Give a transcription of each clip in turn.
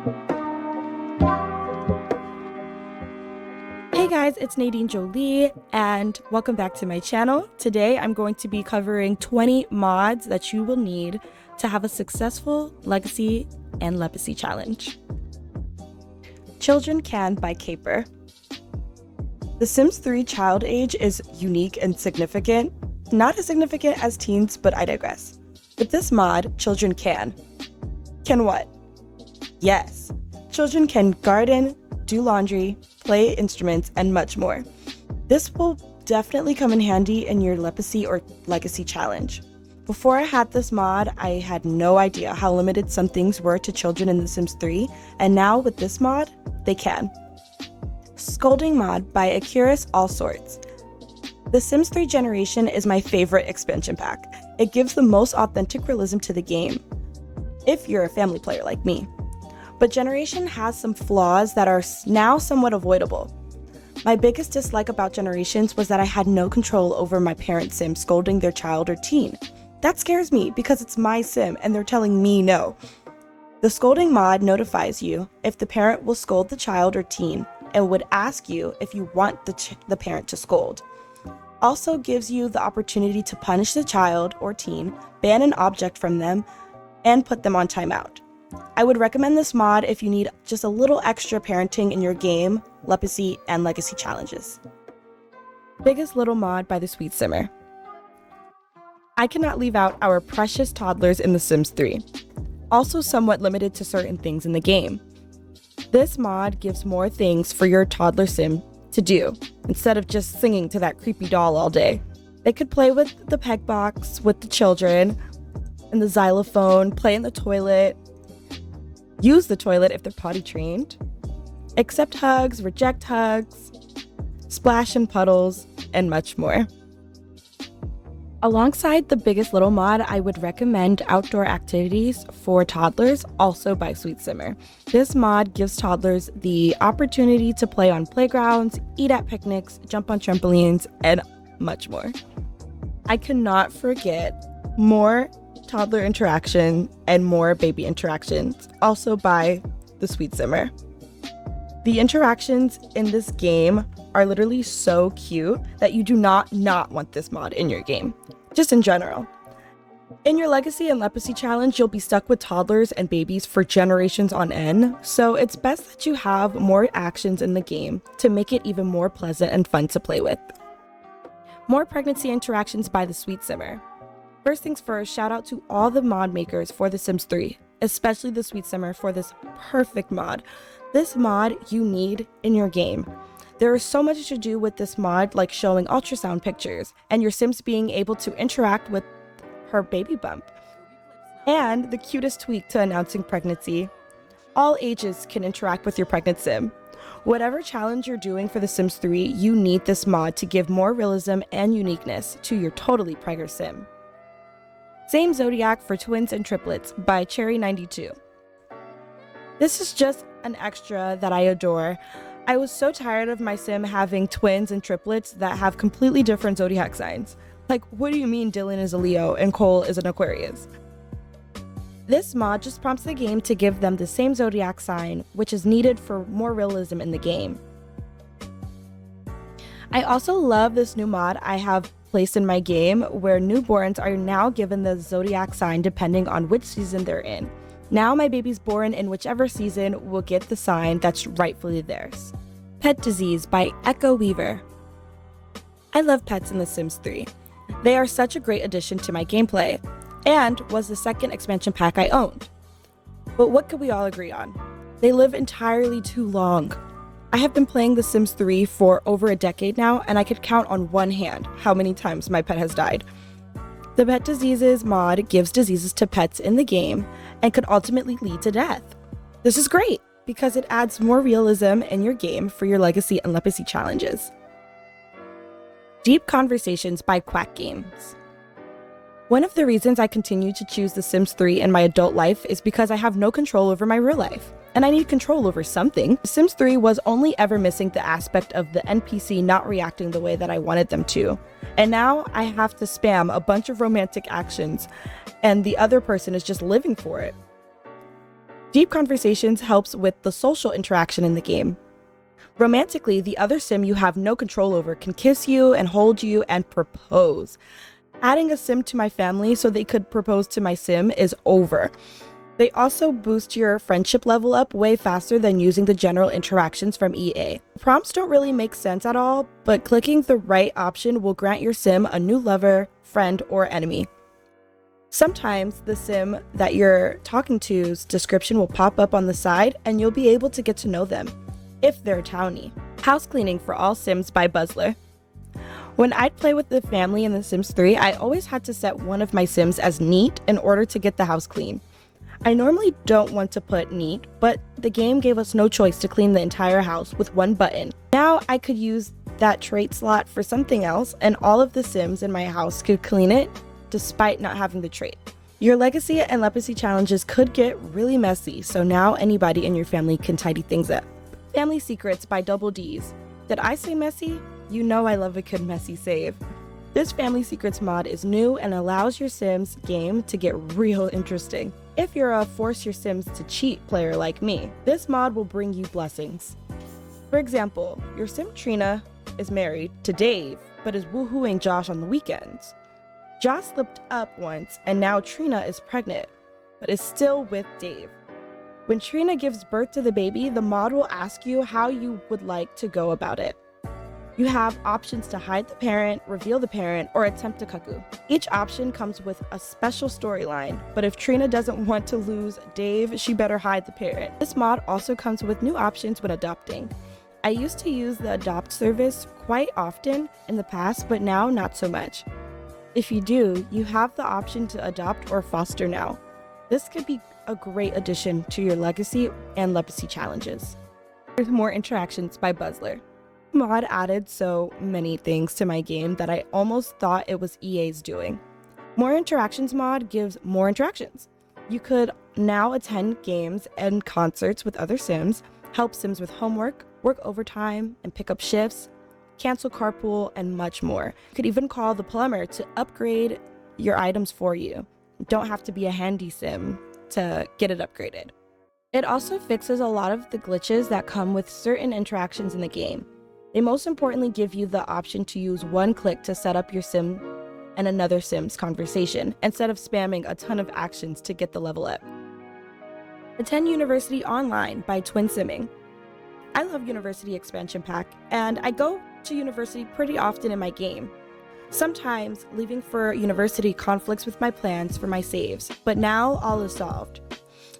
Hey guys, it's Nadine Jolie and welcome back to my channel. Today I'm going to be covering 20 mods that you will need to have a successful Legacy and Lepacy challenge. Children Can by Caper. The Sims 3 child age is unique and significant. Not as significant as teens, but I digress. With this mod, children can. Can what? Yes, children can garden, do laundry, play instruments, and much more. This will definitely come in handy in your Lepacy or Legacy challenge. Before I had this mod, I had no idea how limited some things were to children in The Sims 3, and now with this mod, they can. Scolding mod by Akira's All Sorts. The Sims 3 Generation is my favorite expansion pack. It gives the most authentic realism to the game, if you're a family player like me. But Generation has some flaws that are now somewhat avoidable. My biggest dislike about Generations was that I had no control over my parent sim scolding their child or teen. That scares me because it's my sim and they're telling me no. The scolding mod notifies you if the parent will scold the child or teen and would ask you if you want the parent to scold. Also gives you the opportunity to punish the child or teen, ban an object from them, and put them on timeout. I would recommend this mod if you need just a little extra parenting in your game, Lepacy, and Legacy challenges. Biggest Little mod by the Sweet Simmer. I cannot leave out our precious toddlers in The Sims 3, also somewhat limited to certain things in the game. This mod gives more things for your toddler sim to do, instead of just singing to that creepy doll all day. They could play with the peg box with the children, and the xylophone, play in the toilet, use the toilet if they're potty trained, accept hugs, reject hugs, splash in puddles, and much more. Alongside the Biggest Little mod, I would recommend Outdoor Activities for Toddlers, also by Sweet Simmer. This mod gives toddlers the opportunity to play on playgrounds, eat at picnics, jump on trampolines, and much more. I cannot forget Moar Toddler Interaction and More Baby Interactions, also by the Sweet Simmer. The interactions in this game are literally so cute that you do not want this mod in your game, just in general. In your Legacy and Lepacy challenge, you'll be stuck with toddlers and babies for generations on end, so it's best that you have more actions in the game to make it even more pleasant and fun to play with. More pregnancy interactions by the Sweet Simmer. First things first, shout out to all the mod makers for The Sims 3, especially the Sweet Simmer for this perfect mod. This mod you need in your game. There is so much to do with this mod, like showing ultrasound pictures and your Sims being able to interact with her baby bump. And the cutest tweak to announcing pregnancy. All ages can interact with your pregnant sim. Whatever challenge you're doing for The Sims 3, you need this mod to give more realism and uniqueness to your totally pregger sim. Same Zodiac for Twins and Triplets by Cherry92. This is just an extra that I adore. I was so tired of my sim having twins and triplets that have completely different zodiac signs. Like, what do you mean Dylan is a Leo and Cole is an Aquarius? This mod just prompts the game to give them the same zodiac sign, which is needed for more realism in the game. I also love this new mod I have placed in my game where newborns are now given the zodiac sign depending on which season they're in. Now my babies born in whichever season will get the sign that's rightfully theirs. Pet Disease by Echo Weaver. I love pets in The Sims 3. They are such a great addition to my gameplay, and was the second expansion pack I owned. But what could we all agree on? They live entirely too long. I have been playing The Sims 3 for over a decade now, and I could count on one hand how many times my pet has died. The Pet Diseases mod gives diseases to pets in the game and could ultimately lead to death. This is great because it adds more realism in your game for your Legacy and Lepacy challenges. Deep Conversations by Quack Games. One of the reasons I continue to choose The Sims 3 in my adult life is because I have no control over my real life, and I need control over something. The Sims 3 was only ever missing the aspect of the NPC not reacting the way that I wanted them to, and now I have to spam a bunch of romantic actions, and the other person is just living for it. Deep conversations helps with the social interaction in the game. Romantically, the other sim you have no control over can kiss you and hold you and propose. Adding a sim to my family so they could propose to my sim is over. They also boost your friendship level up way faster than using the general interactions from EA. Prompts don't really make sense at all, but clicking the right option will grant your sim a new lover, friend, or enemy. Sometimes the sim that you're talking to's description will pop up on the side and you'll be able to get to know them, if they're townie. Housecleaning for all sims by Buzzler. When I'd play with the family in The Sims 3, I always had to set one of my sims as neat in order to get the house clean. I normally don't want to put neat, but the game gave us no choice to clean the entire house with one button. Now I could use that trait slot for something else and all of the sims in my house could clean it despite not having the trait. Your legacy and lepacy challenges could get really messy, so now anybody in your family can tidy things up. Family Secrets by Double D's. Did I say messy? You know I love a good messy save. This Family Secrets mod is new and allows your Sims game to get real interesting. If you're a force your Sims to cheat player like me, this mod will bring you blessings. For example, your Sim Trina is married to Dave, but is woohooing Josh on the weekends. Josh slipped up once and now Trina is pregnant, but is still with Dave. When Trina gives birth to the baby, the mod will ask you how you would like to go about it. You have options to hide the parent, reveal the parent, or attempt a cuckoo. Each option comes with a special storyline, but if Trina doesn't want to lose Dave, she better hide the parent. This mod also comes with new options when adopting. I used to use the adopt service quite often in the past, but now not so much. If you do, you have the option to adopt or foster now. This could be a great addition to your legacy and lepacy challenges. There's Moar Interactions by Buzzler. Mod added so many things to my game that I almost thought it was EA's doing. Moar Interactions mod gives more interactions. You could now attend games and concerts with other Sims, help Sims with homework, work overtime and pick up shifts, cancel carpool, and much more. You could even call the plumber to upgrade your items for you. You don't have to be a handy Sim to get it upgraded. It also fixes a lot of the glitches that come with certain interactions in the game. They most importantly give you the option to use one click to set up your Sim and another Sim's conversation, instead of spamming a ton of actions to get the level up. Attend University Online by Twin Simming. I love University Expansion Pack, and I go to university pretty often in my game. Sometimes leaving for university conflicts with my plans for my saves, but now all is solved.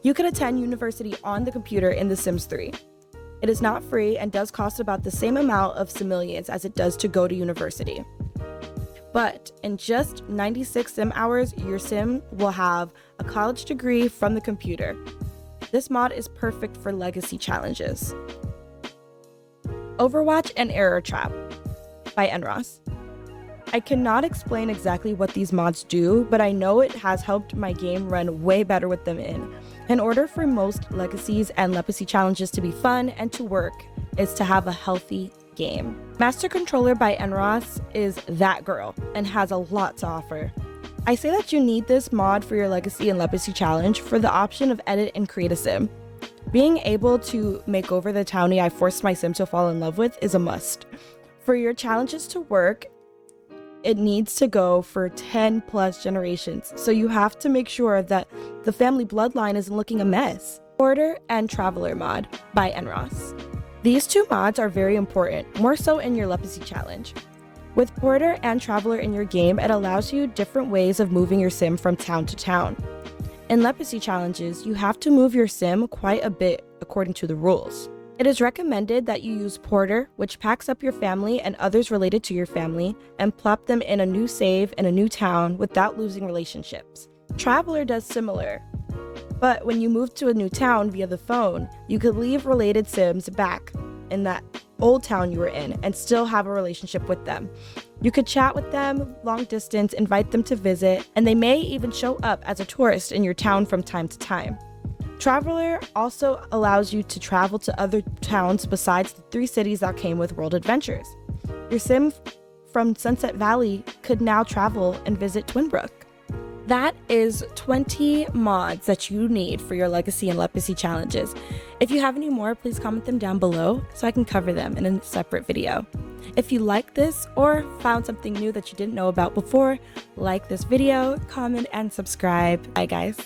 You can attend university on the computer in The Sims 3. It is not free and does cost about the same amount of simoleons as it does to go to university. But in just 96 sim hours, your sim will have a college degree from the computer. This mod is perfect for legacy challenges. Overwatch and Error Trap by Nraas. I cannot explain exactly what these mods do, but I know it has helped my game run way better with them in order for most legacies and lepacy challenges to be fun and to work is to have a healthy game. Master Controller by Nraas is that girl and has a lot to offer. I say that you need this mod for your legacy and lepacy challenge for the option of edit and create a sim. Being able to make over the townie I forced my sim to fall in love with is a must. For your challenges to work, it needs to go for 10 plus generations, so you have to make sure that the family bloodline isn't looking a mess. Porter and Traveler mod by Nraas. These two mods are very important, more so in your lepacy challenge. With Porter and Traveler in your game, it allows you different ways of moving your sim from town to town. In lepacy challenges, you have to move your sim quite a bit according to the rules. It is recommended that you use Porter, which packs up your family and others related to your family, and plop them in a new save in a new town without losing relationships. Traveler does similar, but when you move to a new town via the phone, you could leave related Sims back in that old town you were in and still have a relationship with them. You could chat with them long distance, invite them to visit, and they may even show up as a tourist in your town from time to time. Traveler also allows you to travel to other towns besides the 3 cities that came with World Adventures. Your sim from Sunset Valley could now travel and visit Twinbrook. That is 20 mods that you need for your legacy and lepacy challenges. If you have any more, please comment them down below so I can cover them in a separate video. If you like this or found something new that you didn't know about before, like this video, comment, and subscribe. Bye guys.